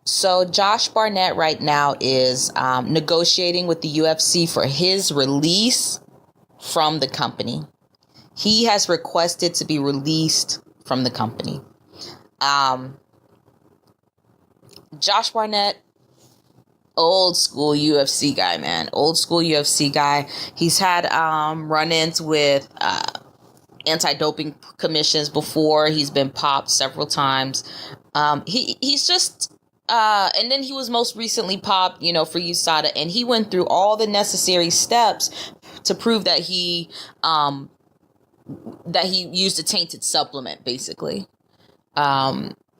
So Josh Barnett right now is negotiating with the UFC for his release from the company. He has requested to be released from the company. Josh Barnett, old school UFC guy, man. Old school UFC guy. He's had run-ins with anti-doping commissions before. He's been popped several times. He's just and then he was most recently popped, for USADA, and he went through all the necessary steps to prove that he used a tainted supplement, basically.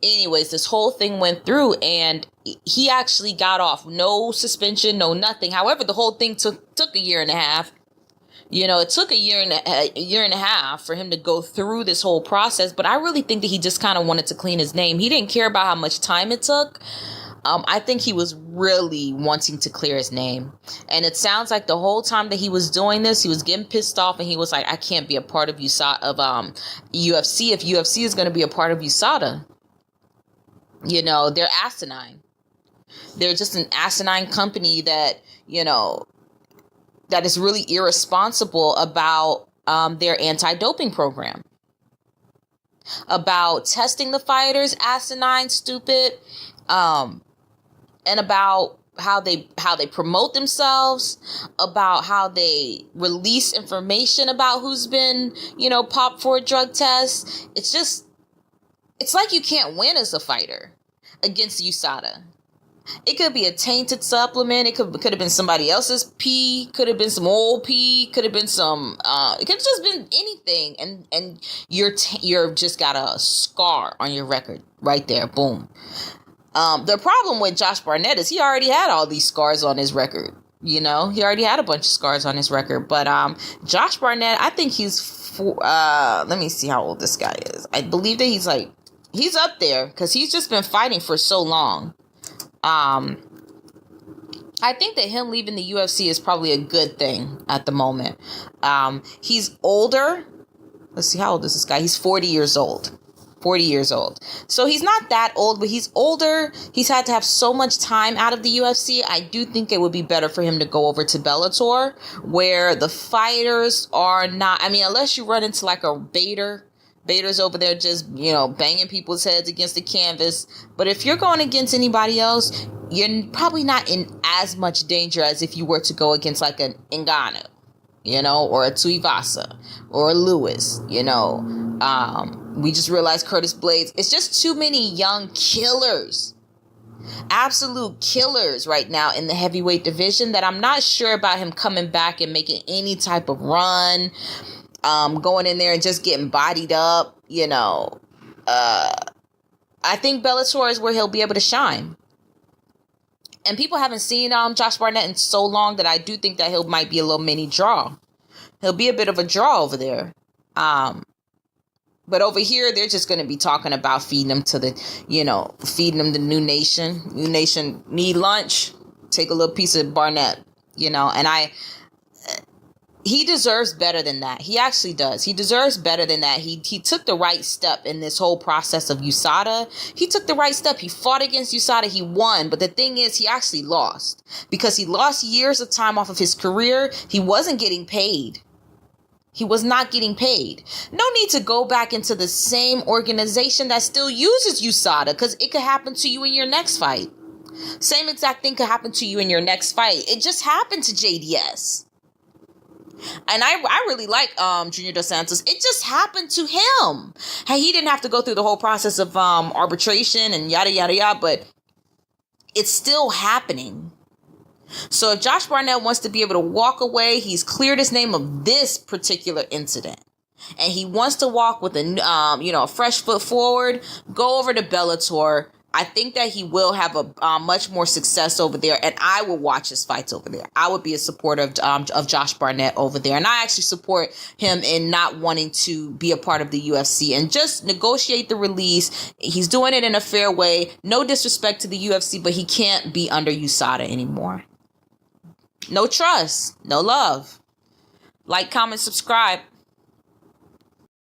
Anyways, this whole thing went through, and he actually got off. No suspension, no nothing. However, the whole thing took a year and a half. It took a year and a half for him to go through this whole process. But I really think that he just kind of wanted to clean his name. He didn't care about how much time it took. I think he was really wanting to clear his name. And it sounds like the whole time that he was doing this, he was getting pissed off, and he was like, I can't be a part of UFC if UFC is going to be a part of USADA. They're asinine. They're just an asinine company that, that is really irresponsible about their anti-doping program. About testing the fighters, asinine, stupid, and about how they promote themselves, about how they release information about who's been, popped for a drug test. It's like you can't win as a fighter against USADA. It could be a tainted supplement. It could have been somebody else's pee. Could have been some old pee. Could have been some. It could have just been anything. And you're just got a scar on your record right there. Boom. The problem with Josh Barnett is he already had all these scars on his record. He already had a bunch of scars on his record. But Josh Barnett, I think he's let me see how old this guy is. I believe that he's up there because he's just been fighting for so long. I think that him leaving the UFC is probably a good thing at the moment. He's older. Let's see, how old is this guy? He's 40 years old. 40 years old. So he's not that old, but he's older. He's had to have so much time out of the UFC. I do think it would be better for him to go over to Bellator, where the fighters are not, unless you run into like a Bader. Bader's over there just, banging people's heads against the canvas. But if you're going against anybody else, you're probably not in as much danger as if you were to go against like an Ngannou, or a Tuivasa or a Lewis, We just realized Curtis Blades. It's just too many young killers. Absolute killers right now in the heavyweight division that I'm not sure about him coming back and making any type of run. Going in there and just getting bodied up, I think Bellator is where he'll be able to shine. And people haven't seen Josh Barnett in so long that I do think that he might be a little mini draw. He'll be a bit of a draw over there. But over here, they're just going to be talking about feeding him to feeding him the new nation. New nation need lunch. Take a little piece of Barnett, and he deserves better than that. He actually does. He deserves better than that. He took the right step in this whole process of USADA. He took the right step. He fought against USADA. He won. But the thing is, he actually lost. Because he lost years of time off of his career. He wasn't getting paid. He was not getting paid. No need to go back into the same organization that still uses USADA. Because it could happen to you in your next fight. Same exact thing could happen to you in your next fight. It just happened to JDS. And I really like Junior Dos Santos. It just happened to him. Hey, he didn't have to go through the whole process of arbitration and yada, yada, yada, but it's still happening. So if Josh Barnett wants to be able to walk away, he's cleared his name of this particular incident. And he wants to walk with a fresh foot forward, go over to Bellator. I think that he will have a much more success over there, and I will watch his fights over there. I would be a supporter of Josh Barnett over there, and I actually support him in not wanting to be a part of the UFC and just negotiate the release. He's doing it in a fair way. No disrespect to the UFC, but he can't be under USADA anymore. No trust, no love. Like, comment, subscribe.